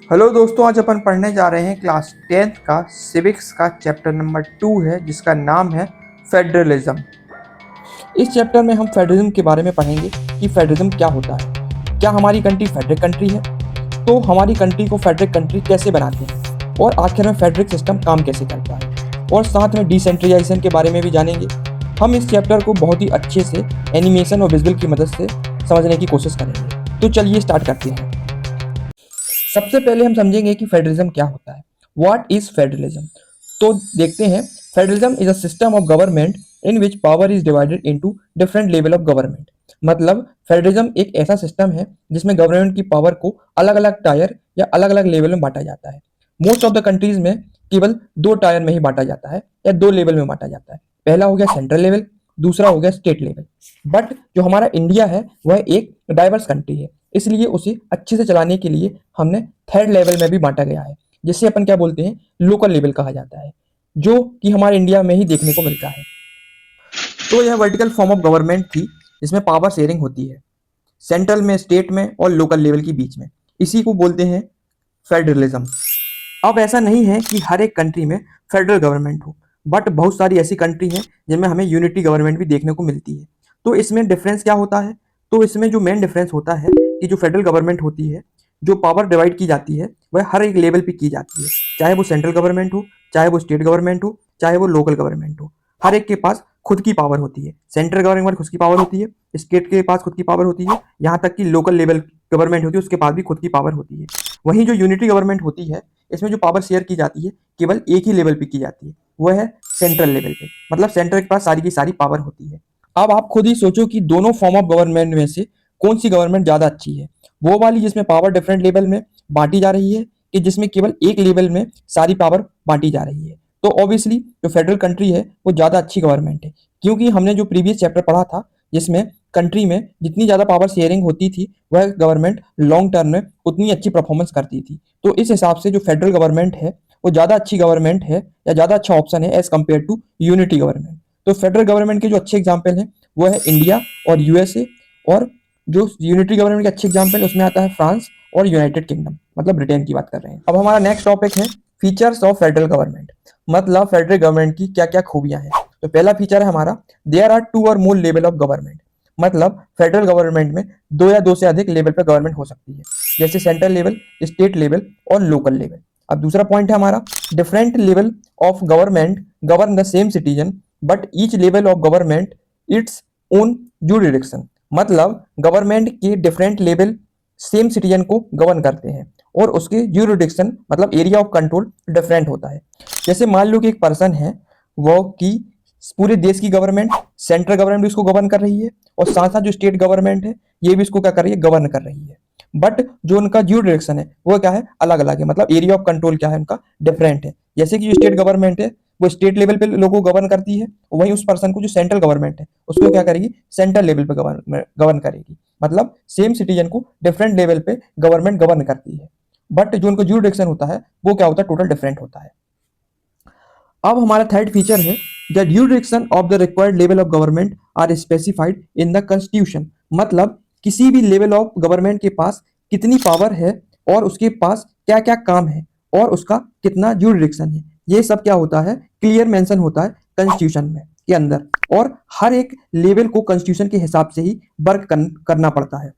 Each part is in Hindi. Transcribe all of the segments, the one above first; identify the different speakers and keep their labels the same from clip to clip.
Speaker 1: हेलो दोस्तों, आज अपन पढ़ने जा रहे हैं क्लास 10th का सिविक्स का चैप्टर नंबर 2 है जिसका नाम है फेडरलिज्म। इस चैप्टर में हम फेडरलिज्म के बारे में पढ़ेंगे कि फेडरलिज्म क्या होता है, क्या हमारी कंट्री फेडरल कंट्री है, तो हमारी कंट्री को फेडरल कंट्री कैसे बनाते हैं और आखिर में फेडरल सिस्टम काम कैसे करता है, और साथ में डिसेंट्रलाइजेशन के बारे में भी जानेंगे। हम इस चैप्टर को बहुत ही अच्छे से एनिमेशन और विजुअल की मदद से समझने की कोशिश करेंगे। तो चलिए स्टार्ट करते हैं। सबसे पहले हम समझेंगे कि फेडरलिज्म क्या होता है। What is federalism? तो देखते हैं। Federalism is a system of government in which power is divided into different level of government. मतलब फेडरलिज्म एक ऐसा सिस्टम है जिसमें गवर्नमेंट की पावर को अलग अलग टायर या अलग अलग लेवल में बांटा जाता है। मोस्ट ऑफ द कंट्रीज में केवल दो टायर में ही बांटा जाता है या दो लेवल में बांटा जाता है। पहला हो गया सेंट्रल लेवल, दूसरा हो गया स्टेट लेवल। बट जो हमारा इंडिया है वह एक डाइवर्स कंट्री है, इसलिए उसे अच्छे से चलाने के लिए हमने थर्ड लेवल में भी बांटा गया है, जिसे अपन क्या बोलते हैं, लोकल लेवल कहा जाता है, जो कि हमारे इंडिया में ही देखने को मिलता है। तो यह वर्टिकल फॉर्म ऑफ गवर्नमेंट थी जिसमें पावर शेयरिंग होती है सेंट्रल में, स्टेट में और लोकल लेवल के बीच में। इसी को बोलते हैं फेडरलिज्म। अब ऐसा नहीं है कि हर एक कंट्री में फेडरल गवर्नमेंट हो, बट बहुत सारी ऐसी कंट्री हैं जिनमें हमें यूनिटी गवर्नमेंट भी देखने को मिलती है। तो इसमें डिफरेंस क्या होता है? तो इसमें जो मेन डिफरेंस होता है कि जो फेडरल गवर्नमेंट होती है, जो पावर डिवाइड की जाती है वह हर एक लेवल पे की जाती है, चाहे वो सेंट्रल गवर्नमेंट हो, चाहे वो स्टेट गवर्नमेंट हो, चाहे वो लोकल गवर्नमेंट हो। हर एक के पास खुद की पावर होती है। सेंट्रल गवर्नमेंट खुद की पावर होती है, स्टेट के पास खुद की पावर होती है, यहाँ तक कि लोकल लेवल गवर्नमेंट होती है उसके पास भी खुद की पावर होती है। वहीं जो यूनिटी गवर्नमेंट होती है, इसमें जो पावर शेयर की जाती है केवल एक ही लेवल पे की जाती है, वह है सेंट्रल लेवल पे। मतलब सेंटर के पास सारी की सारी पावर होती है। अब आप खुद ही सोचो कि दोनों फॉर्म ऑफ गवर्नमेंट में से कौन सी गवर्नमेंट ज़्यादा अच्छी है। वो वाली जिसमें पावर डिफरेंट लेवल में बांटी जा रही है, कि जिसमें केवल एक लेवल में सारी पावर बांटी जा रही है? तो ऑब्वियसली जो फेडरल कंट्री है वो ज़्यादा अच्छी गवर्नमेंट है, क्योंकि हमने जो प्रीवियस चैप्टर पढ़ा था जिसमें कंट्री में जितनी ज़्यादा पावर शेयरिंग होती थी वह गवर्नमेंट लॉन्ग टर्म में उतनी अच्छी परफॉर्मेंस करती थी। तो इस हिसाब से जो फेडरल गवर्नमेंट है वो ज़्यादा अच्छी गवर्नमेंट है या ज़्यादा अच्छा ऑप्शन है as compare to unity government. तो फेडरल गवर्नमेंट के जो अच्छे एग्जाम्पल हैं वो है इंडिया और यूएसए, और जो यूनिटी गवर्नमेंट के अच्छे एग्जाम्पल उसमें आता है फ्रांस और यूनाइटेड किंगडम, मतलब ब्रिटेन की बात कर रहे हैं। अब हमारा नेक्स्ट टॉपिक है फीचर्स ऑफ फेडरल गवर्नमेंट। मतलब फेडरल गवर्नमेंट की क्या क्या खूबियां हैं। तो पहला फीचर है हमारा, देयर आर टू और मोर लेवल ऑफ गवर्नमेंट। मतलब फेडरल गवर्नमेंट में दो या दो से अधिक लेवल पर गवर्नमेंट हो सकती है, जैसे सेंट्रल लेवल, स्टेट लेवल और लोकल लेवल। अब दूसरा पॉइंट है हमारा, different level of government govern the same citizen but each level of government its own jurisdiction. मतलब गवर्नमेंट के डिफरेंट लेवल सेम सिटीजन को गवर्न करते हैं और उसके जुरिडिक्शन मतलब एरिया ऑफ कंट्रोल डिफरेंट होता है। जैसे मान लो कि एक पर्सन है, वो कि पूरे देश की गवर्नमेंट, सेंट्रल गवर्नमेंट भी उसको गवर्न कर रही है और साथ साथ जो स्टेट गवर्नमेंट है ये भी इसको क्या कर रही है, गवर्न कर रही है। बट जो उनका जुरिडिक्शन है वो क्या है, अलग अलग है। मतलब एरिया ऑफ कंट्रोल क्या है उनका, डिफरेंट है। जैसे कि जो स्टेट गवर्नमेंट है वो स्टेट लेवल पे लोगों को गवर्न करती है, वहीं उस पर्सन को जो सेंट्रल गवर्नमेंट है उसको क्या करेगी, सेंट्रल लेवल पे गवर्न करेगी। मतलब सेम सिटीजन को डिफरेंट लेवल पे गवर्नमेंट गवर्न करती है, बट जो उनका जुरिडिक्शन होता है वो क्या होता है, टोटल डिफरेंट होता है। अब हमारा थर्ड फीचर है, the direction of the required level of government are specified in the constitution. मतलब किसी भी लेवल ऑफ गवर्नमेंट के पास कितनी पावर है और उसके पास क्या क्या काम है और उसका कितना ड्यूरेक्शन है, ये सब क्या होता है, क्लियर मेंशन होता है कॉन्स्टिट्यूशन में के अंदर। और हर एक लेवल को कॉन्स्टिट्यूशन के हिसाब से ही वर्क करना पड़ता है।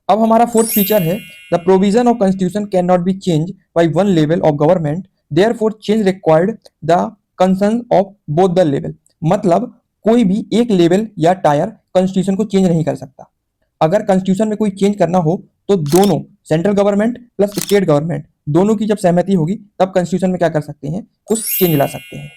Speaker 1: अब हमारा फोर्थ फीचर है, the provision of constitution can not be change by one level of government, therefore change required the concern of both the level. मतलब कोई भी एक लेवल या टायर कॉन्स्टिट्यूशन को चेंज नहीं कर सकता। अगर कॉन्स्टिट्यूशन में कोई चेंज करना हो तो दोनों, central government plus state government, दोनों की जब सहमति होगी तब कॉन्स्टिट्यूशन में क्या कर सकते हैं, कुछ चेंज ला सकते हैं।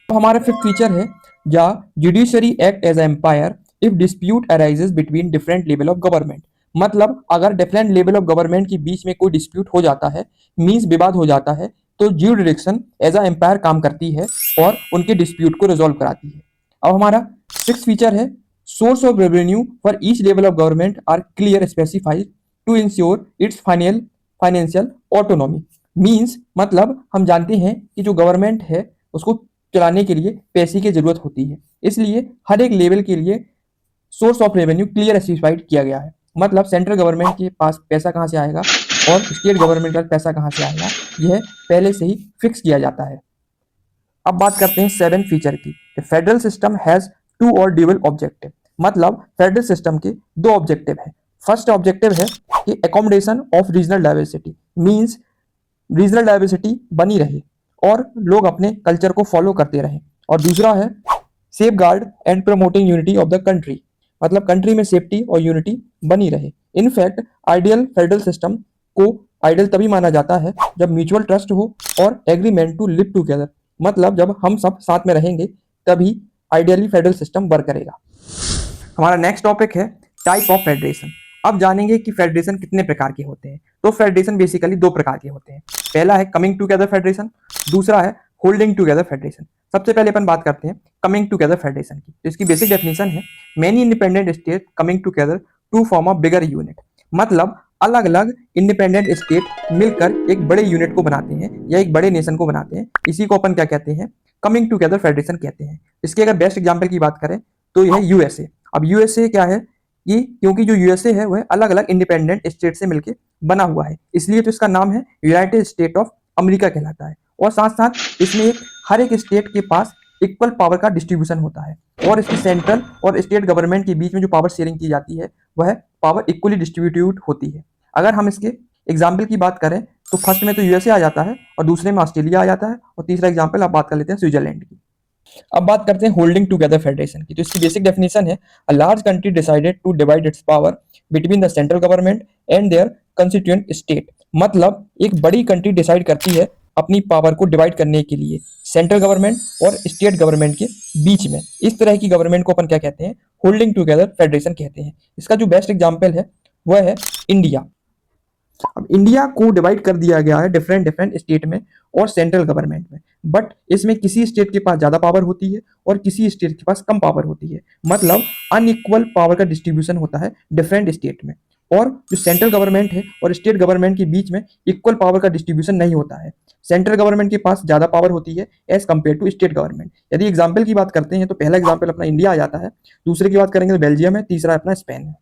Speaker 1: तो हमारा फिफ्थ फीचर है, या judiciary act as umpire if dispute arises between different level of government. मतलब अगर डिफरेंट लेवल ऑफ गवर्नमेंट के बीच में कोई डिस्प्यूट हो जाता है, मींस विवाद हो जाता है, तो ज्यूडिक्शन एज अ एम्पायर काम करती है और उनके डिस्प्यूट को रिजोल्व कराती है। अब हमारा सिक्स फीचर है, source of revenue for each level of government are clear specified to ensure its financial autonomy. Means मतलब हम जानते हैं कि जो गवर्नमेंट है उसको चलाने के लिए पैसे की जरूरत होती है, इसलिए हर एक लेवल के लिए source of revenue clear specified किया गया है। मतलब सेंट्रल गवर्नमेंट के पास पैसा कहाँ से आएगा, और स्टेट गवर्नमेंट का पैसा कहाँ से आएगा, यह पहले से ही फिक्स किया जाता है। अब बात करते हैं 7 फीचर की। फेडरल सिस्टम हैज 2 और ड्यूअल ऑब्जेक्टिव, मतलब फेडरल सिस्टम के 2 ऑब्जेक्टिव है। फर्स्ट ऑब्जेक्टिव है कि accommodation of regional diversity, means regional diversity बनी रहे और लोग अपने कल्चर को फॉलो करते रहें। और दूसरा है safe guard and promoting unity of the country, मतलब कंट्री में सेफ्टी और यूनिटी बनी रहे। इनफैक्ट आइडियल फेडरल सिस्टम को आइडियल तभी माना जाता है जब म्यूचुअल ट्रस्ट हो और एग्रीमेंट टू लिव टुगेदर, मतलब जब हम सब साथ में रहेंगे तभी आइडियली फेडरल सिस्टम वर्क करेगा। हमारा नेक्स्ट टॉपिक है टाइप ऑफ फेडरेशन। अब जानेंगे कि फेडरेशन कितने प्रकार के होते हैं। तो फेडरेशन बेसिकली 2 प्रकार के होते हैं। पहला है कमिंग टुगेदर फेडरेशन, दूसरा है होल्डिंग टुगेदर फेडरेशन। सबसे पहले अपन बात करते हैं कमिंग टुगेदर फेडरेशन की। तो इसकी बेसिक डेफिनेशन है many independent state coming together to form a bigger unit, मतलब अलग अलग इंडिपेंडेंट स्टेट मिलकर एक बड़े यूनिट को बनाते हैं या एक बड़े नेशन को बनाते हैं। इसी को अपन क्या कहते हैं, कमिंग टुगेदर फेडरेशन कहते हैं। इसके अगर बेस्ट एग्जाम्पल की बात करें तो यह यूएसए। अब यूएसए क्या है, ये क्योंकि जो यूएसए है वह अलग अलग इंडिपेंडेंट स्टेट से मिलकर बना हुआ है, इसलिए तो इसका नाम है यूनाइटेड स्टेट ऑफ अमेरिका कहलाता है। और साथ साथ इसमें हर एक स्टेट के पास इक्वल पावर का डिस्ट्रीब्यूशन होता है और इसकी सेंट्रल और स्टेट गवर्नमेंट के बीच में जो पावर शेयरिंग की जाती है वह पावर इक्वली डिस्ट्रीब्यूट होती है। अगर हम इसके एग्जाम्पल की बात करें तो फर्स्ट में तो यूएसए आ जाता है और दूसरे में ऑस्ट्रेलिया आ जाता है और तीसरा एग्जाम्पल आप बात कर लेते हैं स्विट्जरलैंड की। अब बात करते हैं होल्डिंग टुगेदर फेडरेशन की। तो इसकी बेसिक डेफिनेशन है a large country decided to divide its power between the central government and their constituent state, मतलब एक बड़ी कंट्री डिसाइड करती है अपनी पावर को डिवाइड करने के लिए सेंट्रल गवर्नमेंट और स्टेट गवर्नमेंट के बीच में। इस तरह की गवर्नमेंट को अपन क्या कहते हैं, होल्डिंग टुगेदर फेडरेशन कहते हैं। इसका जो बेस्ट एग्जाम्पल है वह है इंडिया। अब इंडिया को डिवाइड कर दिया गया है डिफरेंट डिफरेंट स्टेट में और सेंट्रल गवर्नमेंट में, बट इसमें किसी स्टेट के पास ज्यादा पावर होती है और किसी स्टेट के पास कम पावर होती है, मतलब अनइक्वल पावर का डिस्ट्रीब्यूशन होता है डिफरेंट स्टेट में। और जो सेंट्रल गवर्नमेंट है और स्टेट गवर्नमेंट के बीच में इक्वल पावर का डिस्ट्रीब्यूशन नहीं होता है। सेंट्रल गवर्नमेंट के पास ज्यादा पावर होती है as compare to state government. यदि एग्जाम्पल की बात करते हैं तो पहला एग्जाम्पल अपना इंडिया आ जाता है, दूसरे की बात करेंगे तो बेल्जियम है, तीसरा अपना स्पेन है।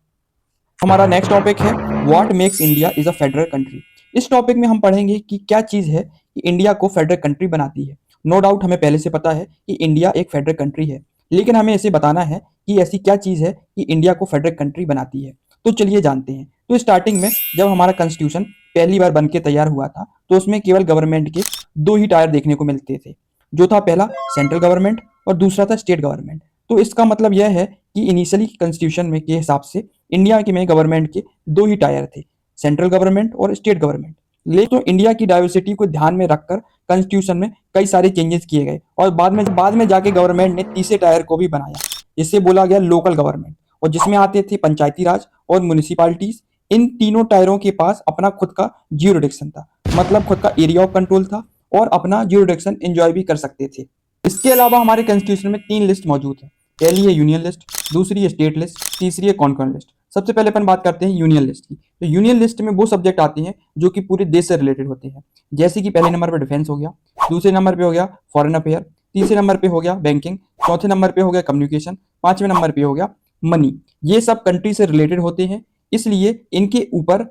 Speaker 1: हमारा नेक्स्ट टॉपिक है what makes India is a federal country. इस टॉपिक में हम पढ़ेंगे कि क्या चीज है कि इंडिया को फेडरल कंट्री बनाती है। नो डाउट हमें पहले से पता है कि इंडिया एक फेडरल कंट्री है, लेकिन हमें इसे बताना है कि ऐसी क्या चीज है कि इंडिया को फेडरल कंट्री बनाती है। तो चलिए जानते हैं। तो स्टार्टिंग में जब हमारा कॉन्स्टिट्यूशन पहली बार बन के तैयार हुआ था तो उसमें केवल गवर्नमेंट के 2 ही टायर देखने को मिलते थे, जो था पहला सेंट्रल गवर्नमेंट और दूसरा था स्टेट गवर्नमेंट। तो इसका मतलब यह है कि इनिशियली कॉन्स्टिट्यूशन में के हिसाब से इंडिया के में गवर्नमेंट के 2 ही टायर थे, सेंट्रल गवर्नमेंट और स्टेट गवर्नमेंट। लेकिन तो इंडिया की डाइवर्सिटी को ध्यान में रखकर कॉन्स्टिट्यूशन में कई सारे चेंजेस किए गए और बाद में जाके गवर्नमेंट ने तीसरे टायर को भी बनाया, जिससे बोला गया लोकल गवर्नमेंट, और जिसमें आते थे पंचायती राज और म्यूनिसिपालिटीज। इन तीनों टायरों के पास अपना खुद का ज्यूरिडिक्शन था, मतलब खुद का एरिया ऑफ कंट्रोल था और अपना ज्यूरिडिक्शन एंजॉय भी कर सकते थे। इसके अलावा हमारे कॉन्स्टिट्यूशन में 3 लिस्ट मौजूद है। पहली है यूनियन लिस्ट, दूसरी है स्टेट लिस्ट, तीसरी है कॉन्करेंट लिस्ट। सबसे पहले अपन बात करते हैं यूनियन लिस्ट की। तो यूनियन लिस्ट में वो सब्जेक्ट आते हैं जो कि पूरे देश से रिलेटेड होते हैं, जैसे कि पहले नंबर पर डिफेंस हो गया, दूसरे नंबर पे हो गया फॉरेन अफेयर, तीसरे नंबर पे हो गया बैंकिंग, चौथे नंबर पे हो गया कम्युनिकेशन, पांचवें नंबर पे हो गया मनी। ये सब कंट्री से रिलेटेड होते हैं, इसलिए इनके ऊपर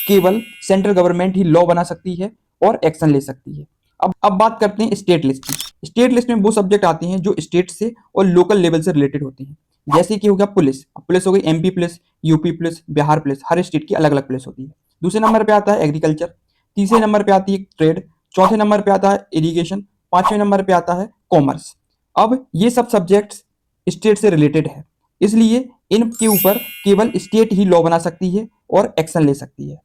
Speaker 1: केवल सेंट्रल गवर्नमेंट ही लॉ बना सकती है और एक्शन ले सकती है। अब बात करते हैं स्टेट लिस्ट की। स्टेट लिस्ट में वो सब्जेक्ट आते हैं जो स्टेट से और लोकल लेवल से रिलेटेड होते हैं, जैसे कि हो गया पुलिस। पुलिस हो गई MP police, UP police, Bihar police, हर स्टेट की अलग अलग पुलिस होती है। दूसरे नंबर पे आता है एग्रीकल्चर, तीसरे नंबर पे आती है ट्रेड, चौथे नंबर पे आता है इरिगेशन, पांचवें नंबर पे आता है कॉमर्स। अब ये सब सब्जेक्ट्स स्टेट से रिलेटेड है, इसलिए इनके ऊपर केवल स्टेट ही लॉ बना सकती है और एक्शन ले सकती है।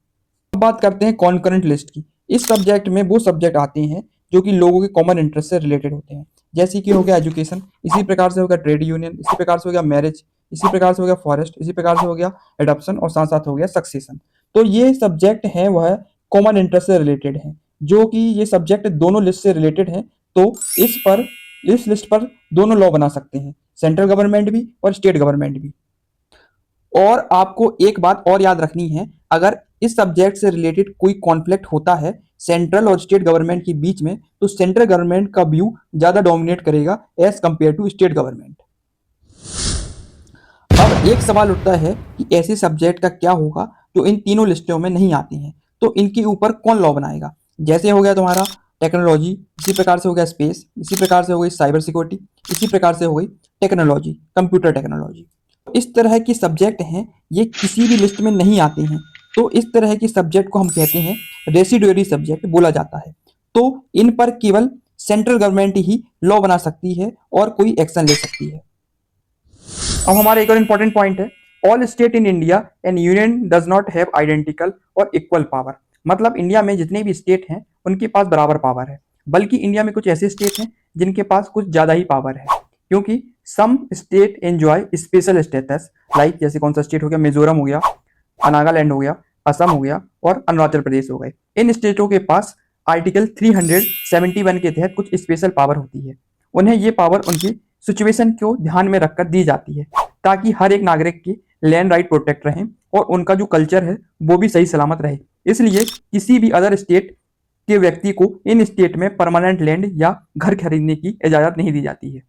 Speaker 1: अब बात करते हैं कॉन्करेंट लिस्ट की। इस सब्जेक्ट में वो सब्जेक्ट आते हैं जो कि लोगों के कॉमन इंटरेस्ट से रिलेटेड होते हैं, जैसे कि हो गया एजुकेशन, इसी प्रकार से हो गया ट्रेड यूनियन, इसी प्रकार से हो गया मैरिज, इसी प्रकार से हो गया फॉरेस्ट, इसी प्रकार से हो गया एडॉप्शन और साथ साथ हो गया सक्सेशन। तो ये सब्जेक्ट हैं वह कॉमन इंटरेस्ट से रिलेटेड हैं, जो कि ये सब्जेक्ट दोनों लिस्ट से रिलेटेड हैं। तो इस लिस्ट पर दोनों लॉ बना सकते हैं, सेंट्रल गवर्नमेंट भी और स्टेट गवर्नमेंट भी। और आपको एक बात और याद रखनी है, अगर इस सब्जेक्ट से रिलेटेड कोई कॉन्फ्लिक्ट होता है सेंट्रल और स्टेट गवर्नमेंट के बीच में, तो सेंट्रल गवर्नमेंट का व्यू ज्यादा डोमिनेट करेगा as compare to state government. अब एक सवाल उठता है कि ऐसे सब्जेक्ट का क्या होगा जो इन तीनों लिस्टों में नहीं आते हैं। तो इनके ऊपर कौन लॉ बनाएगा। जैसे हो गया तुम्हारा टेक्नोलॉजी, इसी प्रकार से हो गया स्पेस, इसी प्रकार से हो गई साइबर सिक्योरिटी, इसी प्रकार से हो गई टेक्नोलॉजी, कंप्यूटर टेक्नोलॉजी। इस तरह की सब्जेक्ट हैं, ये किसी भी लिस्ट में नहीं आते हैं। तो इस तरह की सब्जेक्ट को हम कहते हैं रेसिडुअरी सब्जेक्ट बोला जाता है। तो इन पर केवल सेंट्रल गवर्नमेंट ही लॉ बना सकती है और कोई एक्शन ले सकती है। अब हमारा एक और इंपॉर्टेंट पॉइंट है, all state in India and union does not have identical और इक्वल पावर। मतलब इंडिया में जितने भी स्टेट हैं उनके पास बराबर पावर है, बल्कि इंडिया में कुछ ऐसे स्टेट हैं जिनके पास कुछ ज़्यादा ही पावर है, क्योंकि some state enjoy special status, like जैसे कौन सा स्टेट हो गया, मिजोरम हो गया, नागालैंड हो गया, असम हो गया और अरुणाचल प्रदेश हो गए। इन स्टेटों के पास आर्टिकल 371 के तहत कुछ स्पेशल पावर होती है। उन्हें ये पावर उनकी सिचुएशन को ध्यान में रखकर दी जाती है, ताकि हर एक नागरिक की लैंड राइट प्रोटेक्ट रहें और उनका जो कल्चर है वो भी सही सलामत रहे। इसलिए किसी भी अदर स्टेट के व्यक्ति को इन स्टेट में परमानेंट लैंड या घर खरीदने की इजाज़त नहीं दी जाती है।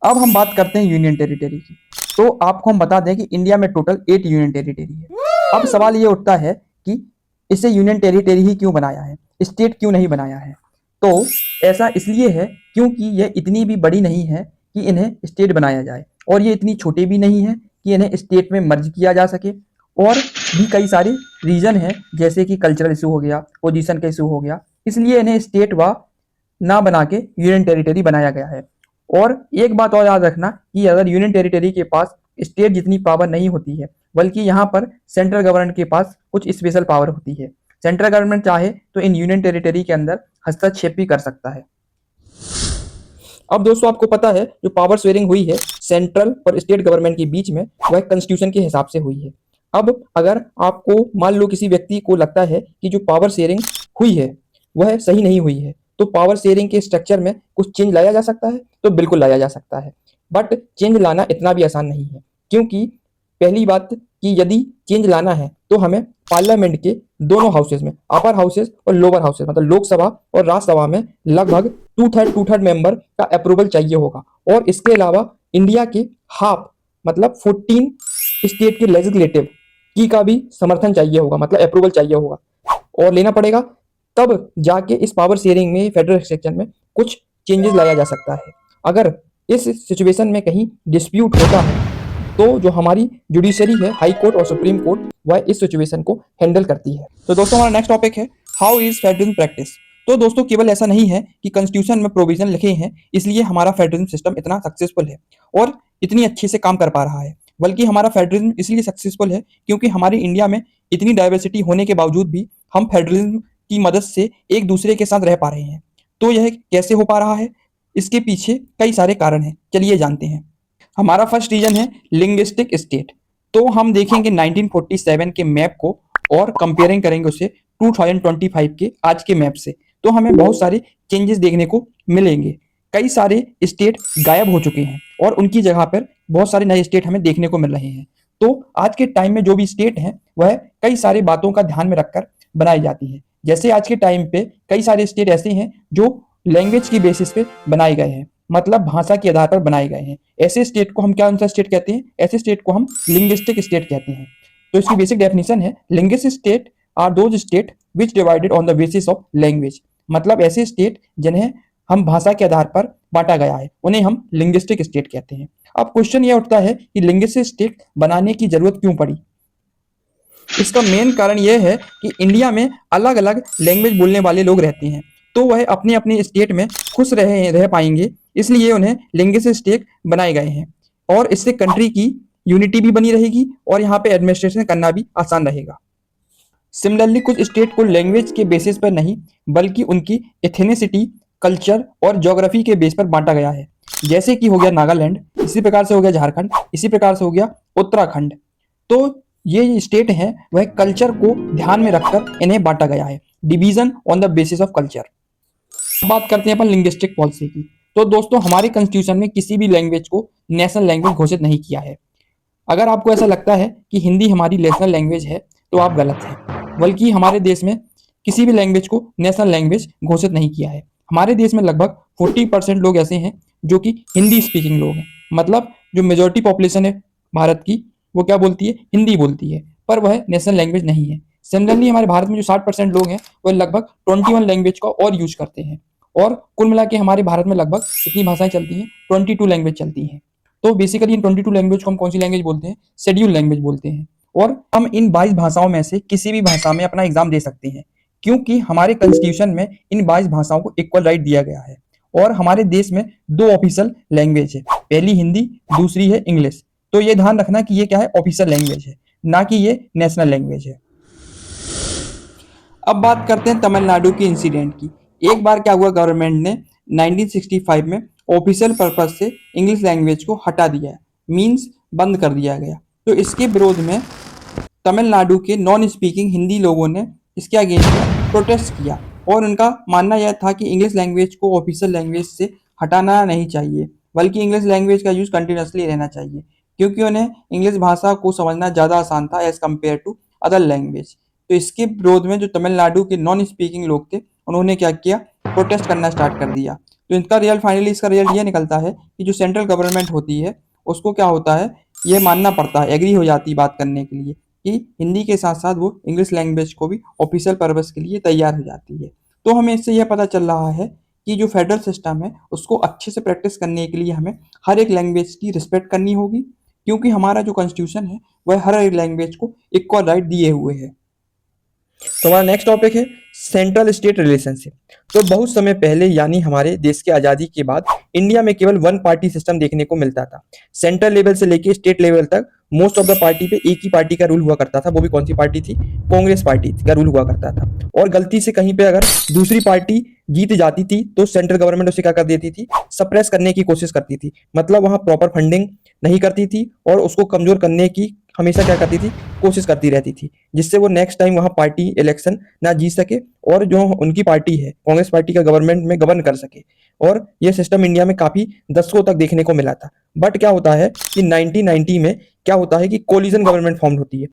Speaker 1: अब हम बात करते हैं यूनियन टेरिटरी की। तो आपको हम बता दें कि इंडिया में टोटल 8 यूनियन टेरिटरी है। अब सवाल ये उठता है कि इसे यूनियन टेरिटरी ही क्यों बनाया है, स्टेट क्यों नहीं बनाया है। तो ऐसा इसलिए है क्योंकि ये इतनी भी बड़ी नहीं है कि इन्हें स्टेट बनाया जाए, और ये इतनी छोटी भी नहीं है कि इन्हें स्टेट में मर्ज किया जा सके। और भी कई सारे रीजन हैं, जैसे कि कल्चरल इशू हो गया, पोजीशन का इशू हो गया, इसलिए इन्हें स्टेट व ना बना के यूनियन टेरिटरी बनाया गया है। और एक बात और याद रखना कि अगर यूनियन टेरिटरी के पास स्टेट जितनी पावर नहीं होती है, बल्कि यहाँ पर सेंट्रल गवर्नमेंट के पास कुछ स्पेशल पावर होती है। सेंट्रल गवर्नमेंट चाहे तो इन यूनियन टेरिटरी के अंदर हस्तक्षेप भी कर सकता है। अब दोस्तों आपको पता है जो पावर शेयरिंग हुई है सेंट्रल और स्टेट गवर्नमेंट के बीच में, वह कॉन्स्टिट्यूशन के हिसाब से हुई है। अब अगर आपको मान लो किसी व्यक्ति को लगता है कि जो पावर शेयरिंग हुई है वह सही नहीं हुई है, तो पावर शेयरिंग के स्ट्रक्चर में कुछ चेंज लाया जा सकता है, तो बिल्कुल लाया जा सकता है। बट चेंज लाना इतना भी आसान नहीं है, क्योंकि पहली बात कि यदि चेंज लाना है तो हमें पार्लियामेंट के दोनों हाउसेज में, अपर हाउसेज और लोअर हाउसेज, मतलब लोकसभा और राज्यसभा में लगभग टू थर्ड मेंबर का अप्रूवल चाहिए होगा। और इसके अलावा इंडिया के हाफ मतलब 14 स्टेट के लेजिस्लेटिव की का भी समर्थन चाहिए होगा, मतलब अप्रूवल चाहिए होगा और लेना पड़ेगा, तब जाके इस पावर शेयरिंग में फेडरल स्ट्रक्चर में कुछ चेंजेस लाया जा सकता है। अगर इस सिचुएशन में कहीं डिस्प्यूट होता है तो जो हमारी जुडिशरी है, हाई कोर्ट और सुप्रीम कोर्ट, वह इस सिचुएशन को हैंडल करती है। तो दोस्तों हमारा नेक्स्ट टॉपिक है हाउ इज फेडरलिज्म प्रैक्टिस। तो दोस्तों केवल ऐसा नहीं है कि कॉन्स्टिट्यूशन में प्रोविजन लिखे हैं इसलिए हमारा फेडरलिज्म सिस्टम इतना सक्सेसफुल है और इतनी अच्छे से काम कर पा रहा है, बल्कि हमारा फेडरलिज्म इसलिए सक्सेसफुल है क्योंकि हमारे इंडिया में इतनी डाइवर्सिटी होने के बावजूद भी हम फेडरलिज्म की मदद से एक दूसरे के साथ रह पा रहे हैं। तो यह कैसे हो पा रहा है, इसके पीछे कई सारे कारण हैं, चलिए जानते हैं। हमारा फर्स्ट रीजन है लिंग्विस्टिक स्टेट। तो हम देखेंगे 1947 के मैप को और कंपेयरिंग करेंगे उसे 2025 के आज के मैप से, तो हमें बहुत सारे चेंजेस देखने को मिलेंगे। कई सारे स्टेट गायब हो चुके हैं और उनकी जगह पर बहुत सारे नए स्टेट हमें देखने को मिल रहे हैं। तो आज के टाइम में जो भी स्टेट हैं वह कई सारी बातों का ध्यान में रखकर बनाई जाती है। जैसे आज के टाइम पे कई सारे स्टेट ऐसे हैं जो लैंग्वेज की बेसिस पे बनाए गए हैं, मतलब भाषा के आधार पर बनाए गए हैं। ऐसे स्टेट को हम क्या सा स्टेट कहते हैं, ऐसे स्टेट को हम लिंग्विस्टिक स्टेट कहते हैं। तो इसकी बेसिक डेफिनेशन है linguistic state are those state which divided on the basis of language. मतलब ऐसे स्टेट जिन्हें हम भाषा के आधार पर बांटा गया है उन्हें हम लिंग्विस्टिक स्टेट कहते हैं। अब क्वेश्चन यह उठता है कि लिंग्विस्टिक स्टेट बनाने की जरूरत क्यों पड़ी। इसका मेन कारण यह है कि इंडिया में अलग अलग लैंग्वेज बोलने वाले लोग रहते हैं, तो वह अपने अपने स्टेट में खुश रह पाएंगे, इसलिए उन्हें लिंग्विस्टिक स्टेट बनाए गए हैं। और इससे कंट्री की यूनिटी भी बनी रहेगी और यहाँ पे एडमिनिस्ट्रेशन करना भी आसान रहेगा। सिमिलरली कुछ स्टेट को लैंग्वेज के बेसिस पर नहीं बल्कि उनकी एथेनिसिटी, कल्चर और ज्योग्राफी के बेस पर बांटा गया है। जैसे कि हो गया नागालैंड, इसी प्रकार से हो गया झारखंड, इसी प्रकार से हो गया उत्तराखंड। तो ये स्टेट हैं वह कल्चर को ध्यान में रखकर इन्हें बांटा गया है, division on the basis of culture. बात करते हैं अपन लिंग्विस्टिक पॉलिसी की। तो दोस्तों हमारे कॉन्स्टिट्यूशन में किसी भी लैंग्वेज को नेशनल लैंग्वेज घोषित नहीं किया है। अगर आपको ऐसा लगता है कि हिंदी हमारी नेशनल लैंग्वेज है तो आप गलत हैं, बल्कि हमारे देश में किसी भी लैंग्वेज को नेशनल लैंग्वेज घोषित नहीं किया है। हमारे देश में लगभग 40% लोग ऐसे हैं जो कि हिंदी स्पीकिंग लोग हैं, मतलब जो मेजोरिटी पॉपुलेशन है भारत की वो क्या बोलती है, हिंदी बोलती है, पर वह नेशनल लैंग्वेज नहीं है। सिमिलरली हमारे भारत में जो 60% लोग हैं वह लगभग 21 लैंग्वेज का और यूज करते हैं, और कुल मिला के हमारे भारत में लगभग कितनी भाषाएं चलती हैं, 22 लैंग्वेज चलती हैं। तो बेसिकली इन 22 लैंग्वेज को हम कौन सी लैंग्वेज बोलते हैं, शेड्यूल लैंग्वेज बोलते हैं। और हम इन 22 भाषाओं में से किसी भी भाषा में अपना एग्जाम दे सकते हैं, क्योंकि हमारे कॉन्स्टिट्यूशन में इन 22 भाषाओं को इक्वल राइट दिया गया है। और हमारे देश में 2 ऑफिशियल लैंग्वेज है, पहली हिंदी, दूसरी है इंग्लिश। तो ये ध्यान रखना कि ये क्या है, ऑफिशियल लैंग्वेज है, ना कि ये नेशनल लैंग्वेज है। अब बात करते हैं तमिलनाडु के इंसिडेंट की। एक बार क्या हुआ, गवर्नमेंट ने 1965 में ऑफिशियल पर्पज से इंग्लिश लैंग्वेज को हटा दिया, मींस बंद कर दिया गया। तो इसके विरोध में तमिलनाडु के नॉन स्पीकिंग हिंदी लोगों ने इसके अगेंस्ट में प्रोटेस्ट किया, और उनका मानना यह था कि इंग्लिश लैंग्वेज को ऑफिशियल लैंग्वेज से हटाना नहीं चाहिए, बल्कि इंग्लिश लैंग्वेज का यूज कंटिन्यूसली रहना चाहिए, क्योंकि उन्हें इंग्लिश भाषा को समझना ज़्यादा आसान था as compare to other language. तो इसके विरोध में जो तमिलनाडु के नॉन स्पीकिंग लोग थे, उन्होंने क्या किया, प्रोटेस्ट करना स्टार्ट कर दिया। तो इसका रिजल्ट ये निकलता है कि जो सेंट्रल गवर्नमेंट होती है उसको क्या होता है, ये मानना पड़ता है, एग्री हो जाती है बात करने के लिए कि हिंदी के साथ साथ वो इंग्लिश लैंग्वेज को भी ऑफिशियल पर्पस के लिए तैयार हो जाती है। तो हमें इससे यह पता चल रहा है कि जो फेडरल सिस्टम है उसको अच्छे से प्रैक्टिस करने के लिए हमें हर एक लैंग्वेज की रिस्पेक्ट करनी होगी, क्योंकि हमारा जो कॉन्स्टिट्यूशन है वह हर एक लैंग्वेज को इक्वल राइट दिए हुए है। तो हमारा नेक्स्ट टॉपिक है सेंट्रल स्टेट रिलेशनशिप। तो बहुत समय पहले, यानी हमारे देश की आजादी के बाद, इंडिया में केवल वन पार्टी सिस्टम देखने को मिलता था। सेंट्रल लेवल से लेके स्टेट लेवल तक मोस्ट ऑफ द पार्टी पे एक ही पार्टी का रूल हुआ करता था। वो भी कौन सी पार्टी थी, कांग्रेस पार्टी का रूल हुआ करता था। और गलती से कहीं पे अगर दूसरी पार्टी जीत जाती थी तो सेंट्रल गवर्नमेंट उसे क्या कर देती थी, सप्रेस करने की कोशिश करती थी। मतलब वहां प्रॉपर फंडिंग नहीं करती थी और उसको कमजोर करने की हमेशा क्या करती थी, कोशिश करती रहती थी, जिससे वो नेक्स्ट टाइम वहां पार्टी इलेक्शन ना जीत सके और जो उनकी पार्टी है कांग्रेस पार्टी का गवर्नमेंट में गवर्न कर सके। और ये सिस्टम इंडिया में काफी दशकों तक देखने को मिला था। बट क्या होता है कि 1990 में क्या होता है कि कोलिजन गवर्नमेंट फॉर्म होती है,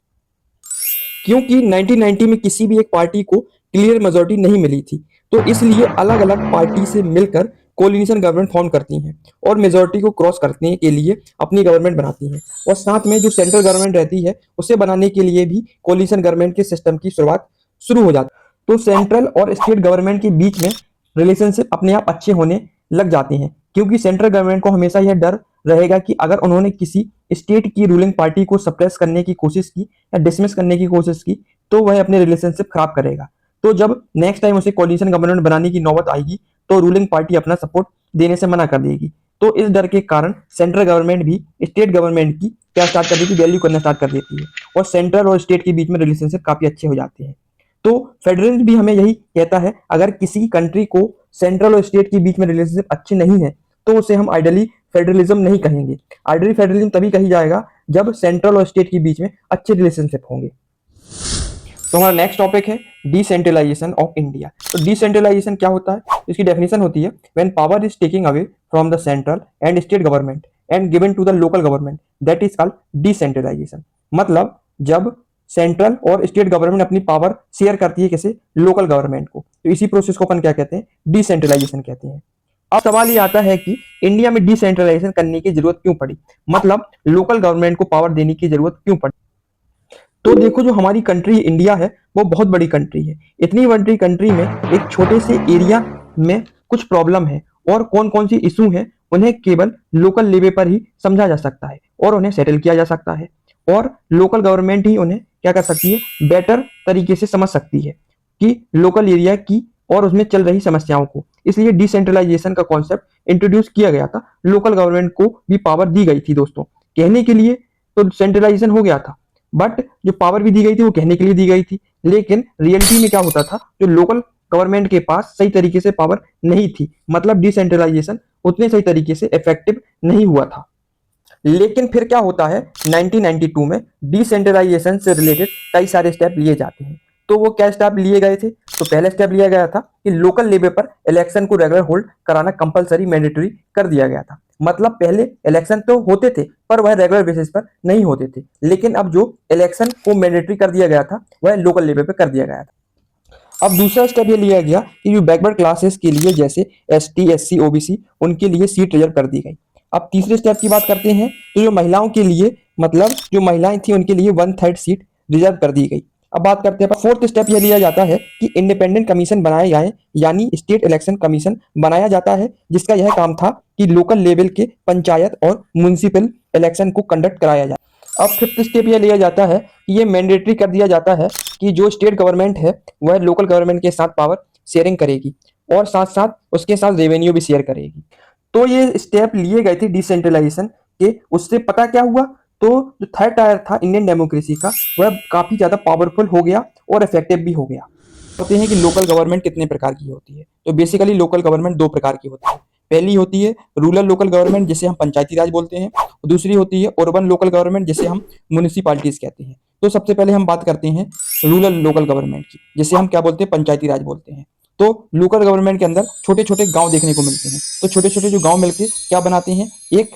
Speaker 1: क्योंकि 1990 में किसी भी एक पार्टी को क्लियर मेजोरिटी नहीं मिली थी। तो इसलिए अलग अलग पार्टी से मिलकर कोलिशन गवर्नमेंट फॉर्म करती हैं और मेजोरिटी को क्रॉस करने के लिए अपनी गवर्नमेंट बनाती हैं। और साथ में जो सेंट्रल गवर्नमेंट रहती है उसे बनाने के लिए भी कोलिशन गवर्नमेंट के सिस्टम की शुरुआत शुरू हो जाती है। तो सेंट्रल और स्टेट गवर्नमेंट के बीच में रिलेशनशिप अपने आप अच्छे होने लग जाते हैं, क्योंकि सेंट्रल गवर्नमेंट को हमेशा यह डर रहेगा कि अगर उन्होंने किसी स्टेट की रूलिंग पार्टी को सप्रेस करने की कोशिश की या डिसमिस करने की कोशिश की तो वह अपने रिलेशनशिप खराब करेगा। तो जब नेक्स्ट टाइम उसे कोलिशन गवर्नमेंट बनाने की नौबत आएगी तो रूलिंग पार्टी अपना सपोर्ट देने से मना कर देगी। तो इस डर के कारण सेंट्रल गवर्नमेंट भी स्टेट गवर्नमेंट की क्या स्टार्ट कर देती है, वैल्यू करना स्टार्ट कर देती है, और सेंट्रल और स्टेट के बीच में रिलेशनशिप काफी अच्छे हो जाते हैं। तो फेडरलिज्म भी हमें यही कहता है, अगर किसी कंट्री को सेंट्रल और स्टेट के बीच में रिलेशनशिप अच्छे नहीं है तो उसे हम आइडियली फेडरलिज्म नहीं कहेंगे। आइडियली फेडरलिज्म तभी कही जाएगा जब सेंट्रल और स्टेट के बीच में अच्छे रिलेशनशिप होंगे। तो हमारा नेक्स्ट टॉपिक है डिसेंट्रलाइजेशन ऑफ इंडिया। तो डिसेंट्रलाइजेशन क्या होता है, इसकी डेफिनेशन होती है when power is taking away from the central and state government and given to the local government, that is called decentralisation. मतलब जब सेंट्रल और स्टेट गवर्नमेंट अपनी पावर शेयर करती है किसे, लोकल गवर्नमेंट को, तो इसी प्रोसेस को अपन क्या कहते हैं, डिसेंट्रलाइजेशन कहते हैं। अब सवाल ये आता है कि इंडिया में डिसेंट्रलाइजेशन करने की जरूरत क्यों पड़ी, मतलब लोकल गवर्नमेंट को पावर देने की जरूरत क्यों पड़ी। तो देखो, जो हमारी कंट्री इंडिया है वो बहुत बड़ी कंट्री है। इतनी बड़ी कंट्री में एक छोटे से एरिया में कुछ प्रॉब्लम है और कौन कौन सी इशू है उन्हें केवल लोकल लेवल पर ही समझा जा सकता है और उन्हें सेटल किया जा सकता है, और लोकल गवर्नमेंट ही उन्हें क्या कर सकती है, बेटर तरीके से समझ सकती है कि लोकल एरिया की और उसमें चल रही समस्याओं को। इसलिए डिसेंट्रलाइजेशन का कॉन्सेप्ट इंट्रोड्यूस किया गया था, लोकल गवर्नमेंट को भी पावर दी गई थी। दोस्तों, कहने के लिए तो सेंट्रलाइजेशन हो गया था, बट जो पावर भी दी गई थी वो कहने के लिए दी गई थी, लेकिन रियलिटी में क्या होता था, जो लोकल गवर्नमेंट के पास सही तरीके से पावर नहीं थी, मतलब डिसेंट्रलाइजेशन उतने सही तरीके से इफेक्टिव नहीं हुआ था। लेकिन फिर क्या होता है, 1992 में डिसेंट्रलाइजेशन से रिलेटेड कई सारे स्टेप लिए जाते हैं। तो वो क्या स्टेप लिए गए थे, तो पहले स्टेप लिया गया था कि लोकल लेवल पर इलेक्शन को रेगुलर होल्ड कराना कंपलसरी मैंडेटरी कर दिया गया था। मतलब पहले इलेक्शन तो होते थे पर वह रेगुलर बेसिस पर नहीं होते थे, लेकिन अब जो इलेक्शन को मैंडेटरी कर दिया गया था वह लोकल लेवल पर कर दिया गया था। अब दूसरा स्टेप ये लिया गया कि जो बैकवर्ड क्लासेस के लिए जैसे एसटी, एससी, ओबीसी, उनके लिए सीट रिजर्व कर दी गई। अब तीसरे स्टेप की बात करते हैं, तो जो महिलाओं के लिए, मतलब जो महिलाएं थी उनके लिए 1/3 सीट रिजर्व कर दी गई। अब बात करते हैं, फोर्थ स्टेप यह लिया जाता है कि इंडिपेंडेंट कमीशन बनाए जाए, यानी स्टेट इलेक्शन कमीशन बनाया जाता है, जिसका यह काम था कि लोकल लेवल के पंचायत और म्युनिसिपल इलेक्शन को कंडक्ट कराया जाए। अब फिफ्थ स्टेप यह लिया जाता है कि ये मैंडेटरी कर दिया जाता है कि जो स्टेट गवर्नमेंट है वह लोकल गवर्नमेंट के साथ पावर शेयरिंग करेगी और साथ साथ उसके साथ रेवेन्यू भी शेयर करेगी। तो ये स्टेप लिए गए थे डिसेंट्रलाइजेशन के। उससे पता क्या हुआ, तो जो थर्ड टायर था इंडियन डेमोक्रेसी का वह काफी ज्यादा पावरफुल हो गया और इफेक्टिव भी हो गया। होते हैं कि लोकल गवर्नमेंट कितने प्रकार की होती है, तो बेसिकली लोकल गवर्नमेंट दो प्रकार की होती है। पहली होती है रूरल लोकल गवर्नमेंट, जिसे हम पंचायती राज बोलते हैं, और दूसरी होती है अर्बन लोकल गवर्नमेंट, जिसे हम म्युनिसिपालिटीज कहते हैं। तो सबसे पहले हम बात करते हैं रूरल लोकल गवर्नमेंट की, जिसे हम क्या बोलते हैं, पंचायती राज बोलते हैं। तो लोकल गवर्नमेंट के अंदर छोटे छोटे गांव देखने को मिलते हैं। तो छोटे छोटे जो गांव मिलके क्या बनाते हैं, एक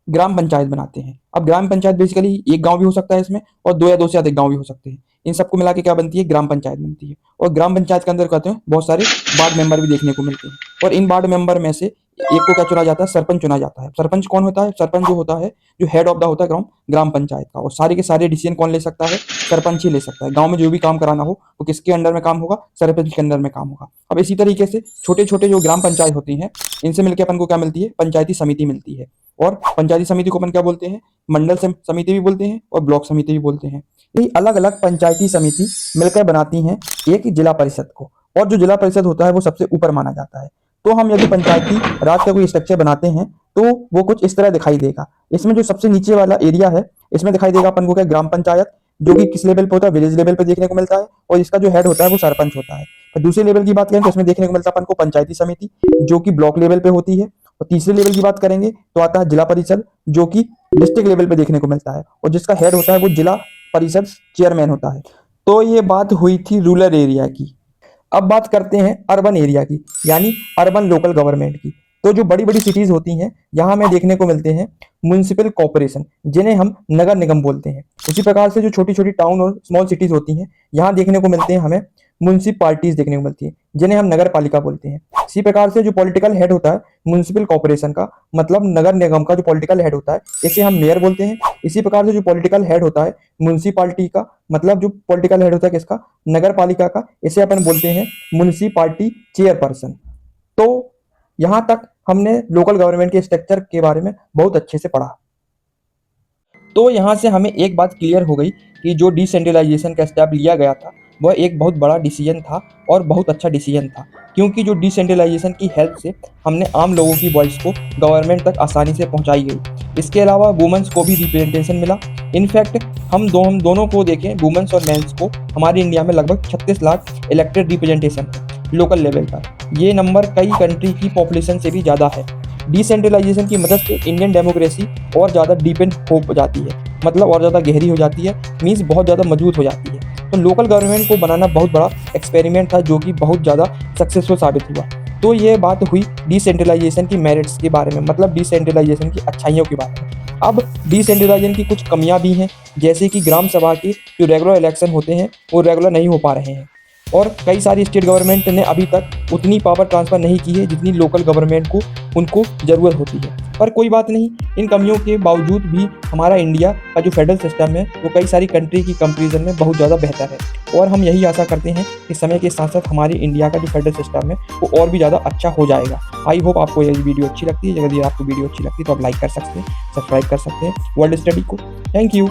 Speaker 1: ग्राम पंचायत बनाते हैं। अब ग्राम पंचायत बेसिकली एक गांव भी हो सकता है इसमें, और दो या दो से अधिक गांव भी हो सकते हैं। इन सबको मिला के क्या बनती है, ग्राम पंचायत बनती है। और ग्राम पंचायत के अंदर कहते हैं बहुत सारे वार्ड मेंबर भी देखने को मिलते हैं। और इन वार्ड मेंबर में से एक को क्या चुना जाता है, सरपंच चुना जाता है। सरपंच कौन होता है, सरपंच जो होता है, जो हेड ऑफ द होता है ग्राम ग्राम पंचायत का। और सारे के सारे डिसीजन कौन ले सकता है, सरपंच ही ले सकता है। गांव में जो भी काम कराना हो वो किसके अंडर में काम होगा, सरपंच के अंडर में काम होगा। अब इसी तरीके से छोटे छोटे जो ग्राम पंचायत होती हैं, इनसे मिलकर अपन को क्या मिलती है, पंचायती समिति मिलती है। और पंचायती समिति को अपन क्या बोलते हैं, मंडल समिति भी बोलते हैं और ब्लॉक समिति भी बोलते हैं। ये अलग अलग पंचायती समिति मिलकर बनाती हैं एक जिला परिषद को। और जो जिला परिषद होता है वो सबसे ऊपर माना जाता है। तो हम यदि पंचायती राज का कोई स्ट्रक्चर बनाते हैं तो वो कुछ इस तरह दिखाई देगा। इसमें जो सबसे नीचे वाला एरिया है, इसमें दिखाई देगा अपन को क्या, ग्राम पंचायत, जो कि किस लेवल पे होता है, विलेज लेवल पे देखने को मिलता है। और इसका जो हेड होता है वो सरपंच होता है। तो दूसरे लेवल की बात करें तो इसमें देखने को मिलता है अपन को पंचायती समिति, जो कि ब्लॉक लेवल पे होती है। और तीसरे लेवल की बात करेंगे तो आता है जिला परिषद, जो कि डिस्ट्रिक्ट लेवल पे देखने को मिलता है, और जिसका हेड होता है वो जिला परिषद चेयरमैन होता है। तो ये बात हुई थी रूरल एरिया की। अब बात करते हैं अर्बन एरिया की, यानी अर्बन लोकल गवर्नमेंट की। तो जो बड़ी बड़ी सिटीज होती हैं, यहाँ हमें देखने को मिलते हैं म्युनिसिपल कॉर्पोरेशन, जिन्हें हम नगर निगम बोलते हैं। उसी प्रकार से जो छोटी छोटी टाउन और स्मॉल सिटीज होती हैं, यहाँ देखने को मिलते हैं हमें म्युनिसिपालिटीज देखने को मिलती है, जिन्हें हम नगर पालिका बोलते हैं। इसी प्रकार से जो पॉलिटिकल हेड होता है म्युनिसिपल कॉर्पोरेशन का, मतलब नगर निगम का जो पॉलिटिकल हेड होता है, इसे हम मेयर बोलते हैं। इसी प्रकार से जो पॉलिटिकल हेड होता है म्युनिसिपालिटी का, मतलब जो पॉलिटिकल हेड होता है किसका, नगर पालिका का, इसे अपन बोलते हैं म्युनिसिपालिटी चेयरपर्सन। तो यहां तक हमने लोकल गवर्नमेंट के स्ट्रक्चर के बारे में बहुत अच्छे से पढ़ा। तो यहाँ से हमें एक बात क्लियर हो गई कि जो डिसेंट्रलाइजेशन का स्टेप लिया गया था वह एक बहुत बड़ा डिसीजन था और बहुत अच्छा डिसीजन था, क्योंकि जो डिसेंट्रलाइजेशन की हेल्प से हमने आम लोगों की वॉइस को गवर्नमेंट तक आसानी से पहुंचाई गई। इसके अलावा वुमेन्स को भी रिप्रेजेंटेशन मिला। इनफैक्ट हम दोनों को देखें, वुमेन्स और मेंस को, हमारी इंडिया में लगभग 36 लाख इलेक्टेड रिप्रेजेंटेशन है लोकल लेवल पर। ये नंबर कई कंट्री की पॉपुलेशन से भी ज़्यादा है। डिसेंट्रलाइजेशन की मदद से इंडियन डेमोक्रेसी और ज़्यादा डीपेंड हो जाती है, मतलब और ज़्यादा गहरी हो जाती है, मीन्स बहुत ज़्यादा मजबूत हो जाती है। तो लोकल गवर्नमेंट को बनाना बहुत बड़ा एक्सपेरिमेंट था, जो कि बहुत ज़्यादा सक्सेसफुल साबित हुआ। तो ये बात हुई डिसेंट्रलाइजेशन की मेरिट्स के बारे में, मतलब डिसेंट्रलाइजेशन की अच्छाइयों के बारे में। अब डिसेंट्रलाइजेशन की कुछ कमियां भी हैं, जैसे कि ग्राम सभा के जो रेगुलर इलेक्शन होते हैं वो रेगुलर नहीं हो पा रहे हैं, और कई सारी स्टेट गवर्नमेंट ने अभी तक उतनी पावर ट्रांसफ़र नहीं की है जितनी लोकल गवर्नमेंट को उनको ज़रूरत होती है। पर कोई बात नहीं, इन कमियों के बावजूद भी हमारा इंडिया का जो फेडरल सिस्टम है वो कई सारी कंट्री की कंपैरिजन में बहुत ज़्यादा बेहतर है। और हम यही आशा करते हैं कि समय के साथ साथ हमारी इंडिया का जो फेडरल सिस्टम है वो और भी ज़्यादा अच्छा हो जाएगा। आई होप आपको ये वीडियो अच्छी लगती है। अगर ये आपको वीडियो अच्छी लगती है तो आप लाइक कर सकते हैं, सब्सक्राइब कर सकते हैं वर्ल्ड स्टडी को। Thank you.